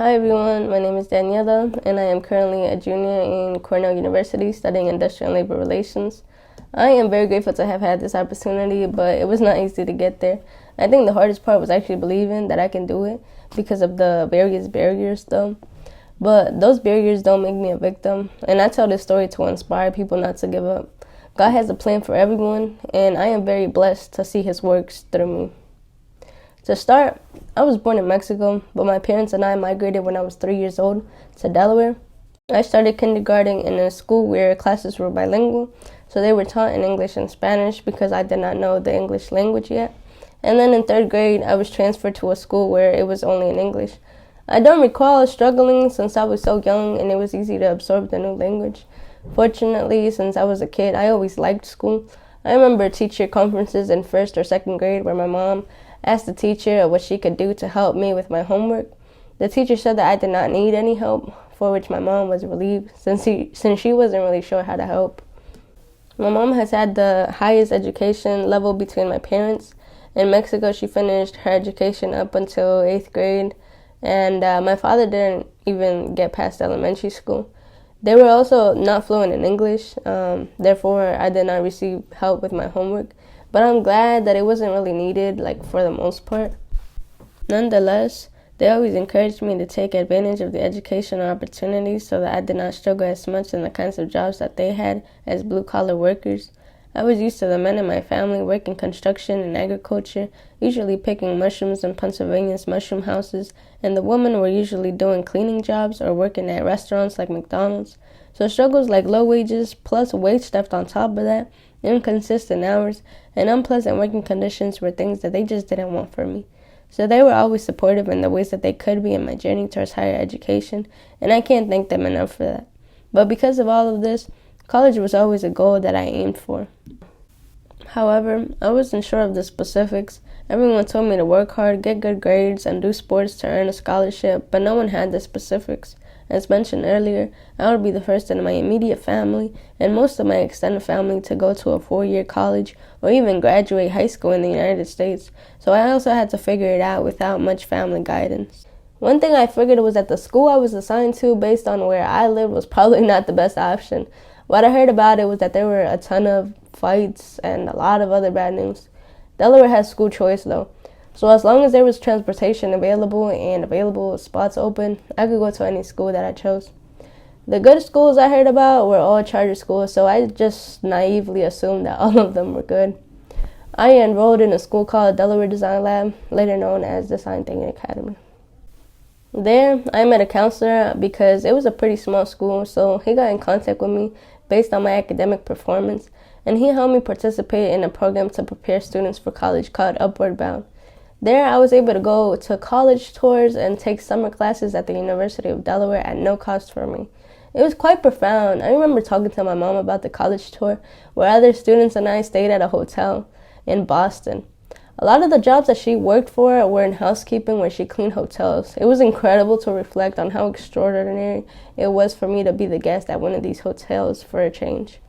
Hi everyone, my name is Daniela and I am currently a junior in Cornell University studying industrial and labor relations. I am very grateful to have had this opportunity, but it was not easy to get there. I think the hardest part was actually believing that I can do it because of the various barriers though. But those barriers don't make me a victim, and I tell this story to inspire people not to give up. God has a plan for everyone, and I am very blessed to see His works through me. To start, I was born in Mexico, but my parents and I migrated when I was 3 years old to Delaware. I started kindergarten in a school where classes were bilingual, so they were taught in English and Spanish because I did not know the English language yet. And then in third grade, I was transferred to a school where it was only in English. I don't recall struggling since I was so young and it was easy to absorb the new language. Fortunately, since I was a kid, I always liked school. I remember teacher conferences in first or second grade where my mom asked the teacher what she could do to help me with my homework. The teacher said that I did not need any help, for which my mom was relieved since she wasn't really sure how to help. My mom has had the highest education level between my parents. In Mexico, she finished her education up until 8th grade, and my father didn't even get past elementary school. They were also not fluent in English, therefore I did not receive help with my homework, but I'm glad that it wasn't really needed, for the most part. Nonetheless, they always encouraged me to take advantage of the educational opportunities so that I did not struggle as much in the kinds of jobs that they had as blue-collar workers. I was used to the men in my family working construction and agriculture, usually picking mushrooms in Pennsylvania's mushroom houses, and the women were usually doing cleaning jobs or working at restaurants like McDonald's. So struggles like low wages, plus wage theft on top of that, inconsistent hours, and unpleasant working conditions were things that they just didn't want for me. So they were always supportive in the ways that they could be in my journey towards higher education, and I can't thank them enough for that. But because of all of this, college was always a goal that I aimed for. However, I wasn't sure of the specifics. Everyone told me to work hard, get good grades, and do sports to earn a scholarship, but no one had the specifics. As mentioned earlier, I would be the first in my immediate family and most of my extended family to go to a 4-year college or even graduate high school in the United States, so I also had to figure it out without much family guidance. One thing I figured was that the school I was assigned to based on where I lived was probably not the best option. What I heard about it was that there were a ton of fights and a lot of other bad news. Delaware has school choice though, so as long as there was transportation available and available spots open, I could go to any school that I chose. The good schools I heard about were all charter schools, so I just naively assumed that all of them were good. I enrolled in a school called Delaware Design Lab, later known as Design Thinking Academy. There, I met a counselor because it was a pretty small school, so he got in contact with me based on my academic performance, and he helped me participate in a program to prepare students for college called Upward Bound. There, I was able to go to college tours and take summer classes at the University of Delaware at no cost for me. It was quite profound. I remember talking to my mom about the college tour, where other students and I stayed at a hotel in Boston. A lot of the jobs that she worked for were in housekeeping, where she cleaned hotels. It was incredible to reflect on how extraordinary it was for me to be the guest at one of these hotels for a change.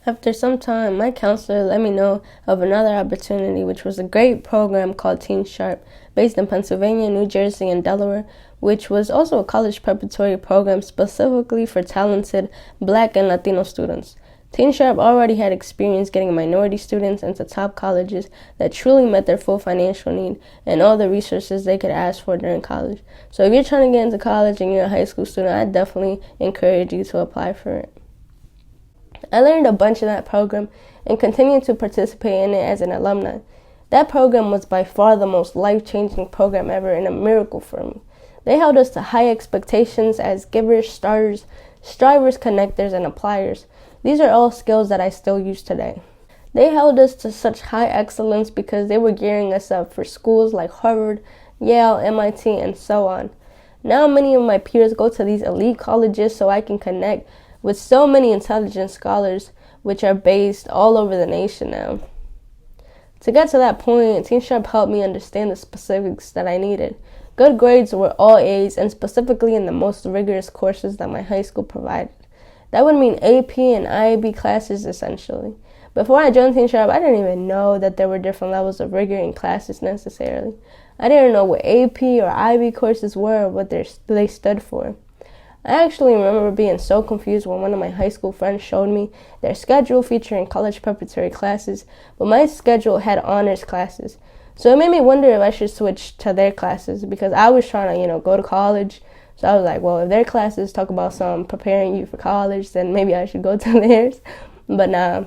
After some time, my counselor let me know of another opportunity, which was a great program called TeenSHARP, based in Pennsylvania, New Jersey, and Delaware, which was also a college preparatory program specifically for talented Black and Latino students. TeenSHARP already had experience getting minority students into top colleges that truly met their full financial need and all the resources they could ask for during college. So if you're trying to get into college and you're a high school student, I definitely encourage you to apply for it. I learned a bunch in that program and continued to participate in it as an alumni. That program was by far the most life-changing program ever and a miracle for me. They held us to high expectations as givers, starters, strivers, connectors, and appliers. These are all skills that I still use today. They held us to such high excellence because they were gearing us up for schools like Harvard, Yale, MIT, and so on. Now many of my peers go to these elite colleges so I can connect with so many intelligent scholars, which are based all over the nation now. To get to that point, TeenSHARP helped me understand the specifics that I needed. Good grades were all A's, and specifically in the most rigorous courses that my high school provided. That would mean AP and IAB classes, essentially. Before I joined TeenSHARP, I didn't even know that there were different levels of rigor in classes necessarily. I didn't know what AP or IB courses were or what they stood for. I actually remember being so confused when one of my high school friends showed me their schedule featuring college preparatory classes, but my schedule had honors classes. So it made me wonder if I should switch to their classes because I was trying to, go to college. So I was like, well, if their classes talk about some preparing you for college, then maybe I should go to theirs. But nah.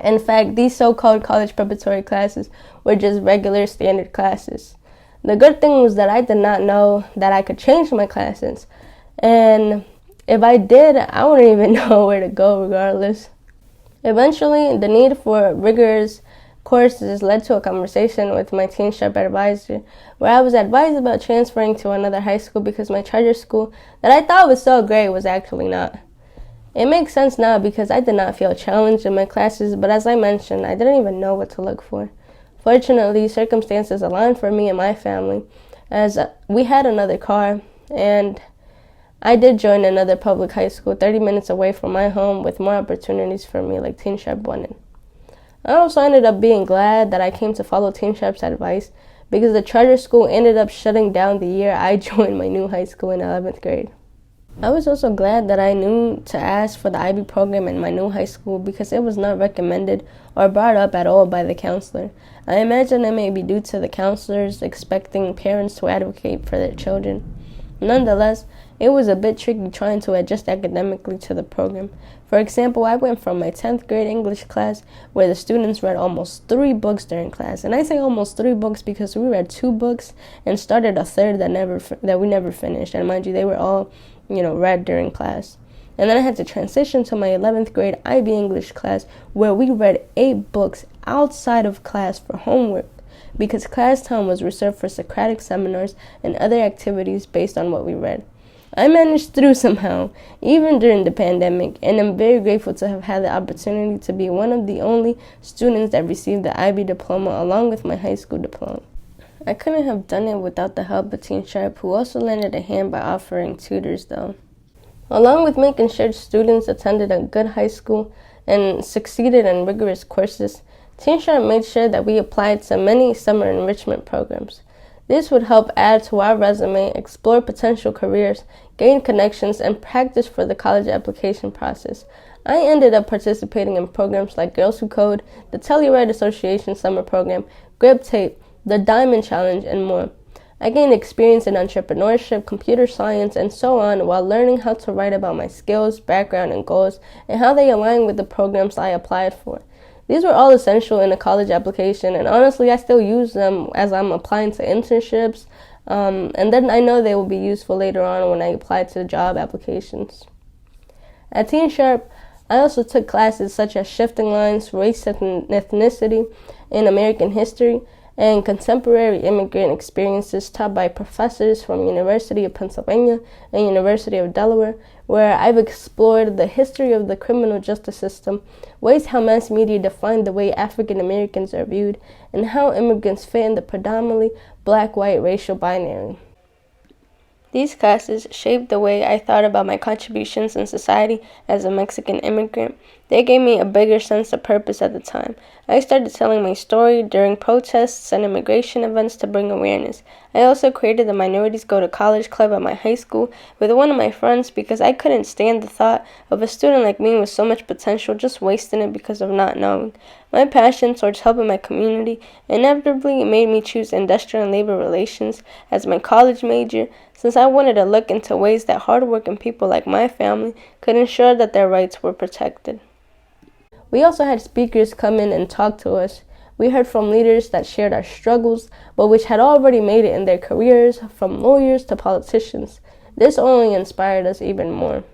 In fact, these so-called college preparatory classes were just regular standard classes. The good thing was that I did not know that I could change my classes. And if I did, I wouldn't even know where to go regardless. Eventually, the need for rigorous courses led to a conversation with my TeenSHARP advisor, where I was advised about transferring to another high school because my charter school that I thought was so great was actually not. It makes sense now because I did not feel challenged in my classes, but as I mentioned, I didn't even know what to look for. Fortunately, circumstances aligned for me and my family, as we had another car, and I did join another public high school 30 minutes away from my home with more opportunities for me like TeenSHARP wanted. I also ended up being glad that I came to follow TeenSHARP's advice because the charter school ended up shutting down the year I joined my new high school in 11th grade. I was also glad that I knew to ask for the IB program in my new high school because it was not recommended or brought up at all by the counselor. I imagine it may be due to the counselors expecting parents to advocate for their children. Nonetheless, it was a bit tricky trying to adjust academically to the program. For example, I went from my 10th grade English class where the students read almost 3 books during class. And I say almost 3 books because we read 2 books and started a third that we never finished. And mind you, they were all, read during class. And then I had to transition to my 11th grade IB English class where we read 8 books outside of class for homework because class time was reserved for Socratic seminars and other activities based on what we read. I managed through somehow, even during the pandemic, and I'm very grateful to have had the opportunity to be one of the only students that received the IB diploma along with my high school diploma. I couldn't have done it without the help of TeenSHARP, who also lended a hand by offering tutors though. Along with making sure students attended a good high school and succeeded in rigorous courses, TeenSHARP made sure that we applied to many summer enrichment programs. This would help add to our resume, explore potential careers, gain connections, and practice for the college application process. I ended up participating in programs like Girls Who Code, the Telluride Association Summer Program, GripTape, the Diamond Challenge, and more. I gained experience in entrepreneurship, computer science, and so on while learning how to write about my skills, background, and goals, and how they align with the programs I applied for. These were all essential in a college application, and honestly, I still use them as I'm applying to internships, and then I know they will be useful later on when I apply to job applications. At TeenSHARP, I also took classes such as shifting lines, race and ethnicity, in American history, and contemporary immigrant experiences taught by professors from University of Pennsylvania and University of Delaware, where I've explored the history of the criminal justice system, ways how mass media define the way African Americans are viewed, and how immigrants fit in the predominantly black-white racial binary. These classes shaped the way I thought about my contributions in society as a Mexican immigrant. They gave me a bigger sense of purpose at the time. I started telling my story during protests and immigration events to bring awareness. I also created the Minorities Go to College Club at my high school with one of my friends because I couldn't stand the thought of a student like me with so much potential just wasting it because of not knowing. My passion towards helping my community inevitably made me choose industrial and labor relations as my college major, since I wanted to look into ways that hardworking people like my family could ensure that their rights were protected. We also had speakers come in and talk to us. We heard from leaders that shared our struggles, but which had already made it in their careers, from lawyers to politicians. This only inspired us even more.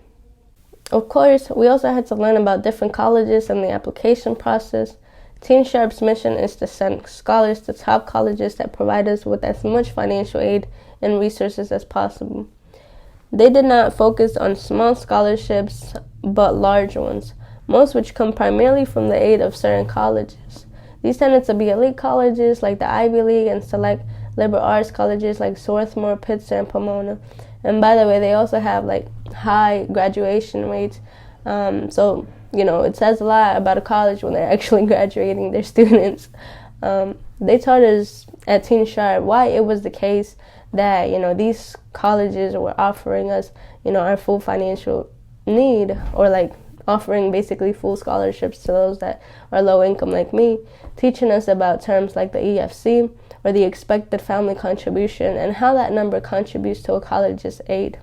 Of course, we also had to learn about different colleges and the application process. TeenSHARP's mission is to send scholars to top colleges that provide us with as much financial aid and resources as possible. They did not focus on small scholarships, but large ones, most which come primarily from the aid of certain colleges. These tended to be elite colleges like the Ivy League and select liberal arts colleges like Swarthmore, Princeton, and Pomona. And by the way, they also have high graduation rates. So it says a lot about a college when they're actually graduating their students. They taught us at TeenSHARP why it was the case that, these colleges were offering us, our full financial need, or like offering basically full scholarships to those that are low income like me, teaching us about terms like the EFC, or the expected family contribution, and how that number contributes to a college's aid.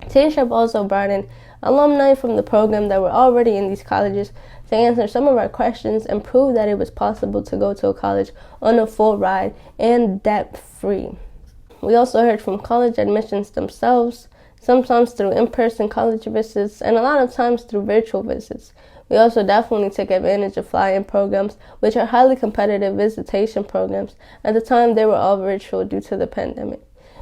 TeenSHARP also brought in alumni from the program that were already in these colleges to answer some of our questions and prove that it was possible to go to a college on a full ride and debt-free. We also heard from college admissions themselves, sometimes through in-person college visits, and a lot of times through virtual visits. We also definitely took advantage of fly-in programs, which are highly competitive visitation programs. At the time, they were all virtual due to the pandemic.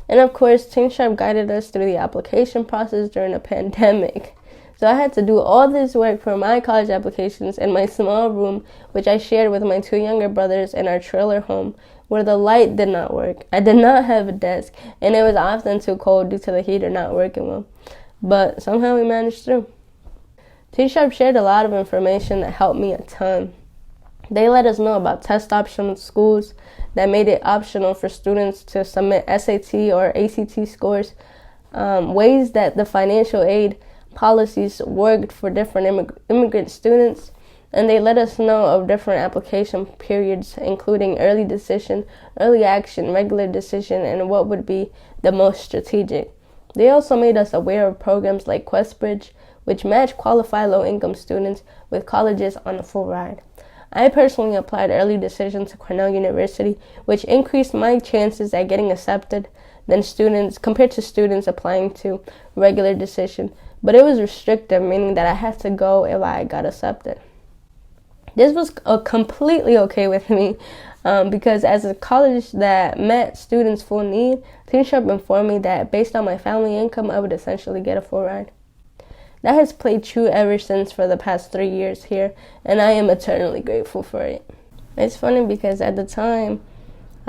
And of course, TeenSHARP guided us through the application process during a pandemic. So I had to do all this work for my college applications in my small room, which I shared with my 2 younger brothers in our trailer home, where the light did not work. I did not have a desk, and it was often too cold due to the heater not working well. But somehow we managed through. TeenSHARP shared a lot of information that helped me a ton. They let us know about test option schools that made it optional for students to submit SAT or ACT scores, ways that the financial aid policies worked for different immigrant students, and they let us know of different application periods, including early decision, early action, regular decision, and what would be the most strategic. They also made us aware of programs like QuestBridge, which match qualified low-income students with colleges on a full ride. I personally applied early decision to Cornell University, which increased my chances at getting accepted compared to students applying to regular decision, but it was restrictive, meaning that I had to go if I got accepted. This was completely okay with me because as a college that met students' full need, TeenSHARP informed me that based on my family income, I would essentially get a full ride. That has played true ever since for the past 3 years here, and I am eternally grateful for it. It's funny because at the time,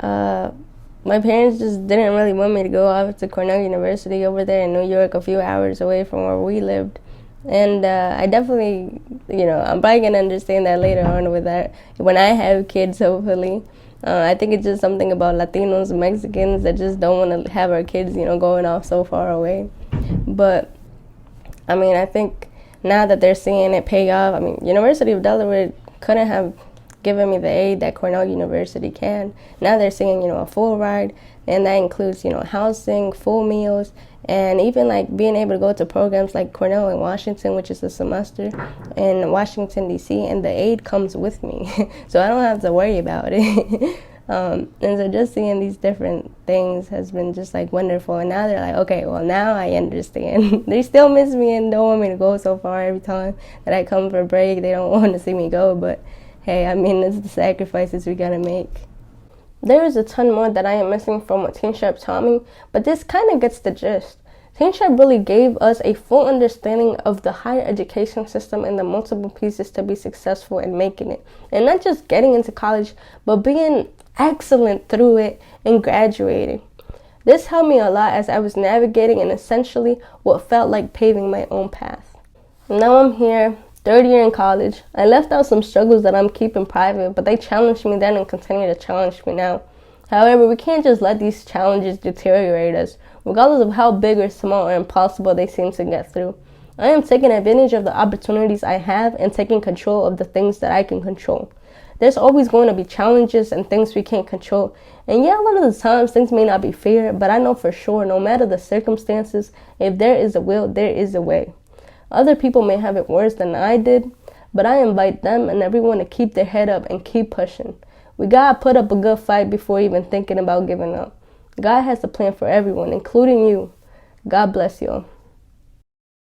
my parents just didn't really want me to go off to Cornell University over there in New York, a few hours away from where we lived. And I definitely, I'm probably going to understand that later on with that, when I have kids, hopefully. I think it's just something about Latinos and Mexicans that just don't want to have our kids, going off so far away. But I think now that they're seeing it pay off, University of Delaware couldn't have given me the aid that Cornell University can. Now they're seeing, a full ride, and that includes, housing, full meals, and even like being able to go to programs like Cornell in Washington, which is a semester in Washington, D.C., and the aid comes with me. So I don't have to worry about it. And so just seeing these different things has been just like wonderful. And now they're like, okay, well, now I understand. They still miss me and don't want me to go so far every time that I come for a break. They don't want to see me go, but hey, it's the sacrifices we gotta make. There is a ton more that I am missing from what TeenSHARP taught me, but this kind of gets the gist. TeenSHARP really gave us a full understanding of the higher education system and the multiple pieces to be successful in making it. And not just getting into college, but being excellent through it and graduating. This helped me a lot as I was navigating in essentially what felt like paving my own path. Now I'm here, 3rd year in college. I left out some struggles that I'm keeping private, but they challenged me then and continue to challenge me now. However, we can't just let these challenges deteriorate us, regardless of how big or small or impossible they seem to get through. I am taking advantage of the opportunities I have and taking control of the things that I can control. There's always going to be challenges and things we can't control. And yeah, a lot of the times things may not be fair, but I know for sure, no matter the circumstances, if there is a will, there is a way. Other people may have it worse than I did, but I invite them and everyone to keep their head up and keep pushing. We gotta put up a good fight before even thinking about giving up. God has a plan for everyone, including you. God bless you all.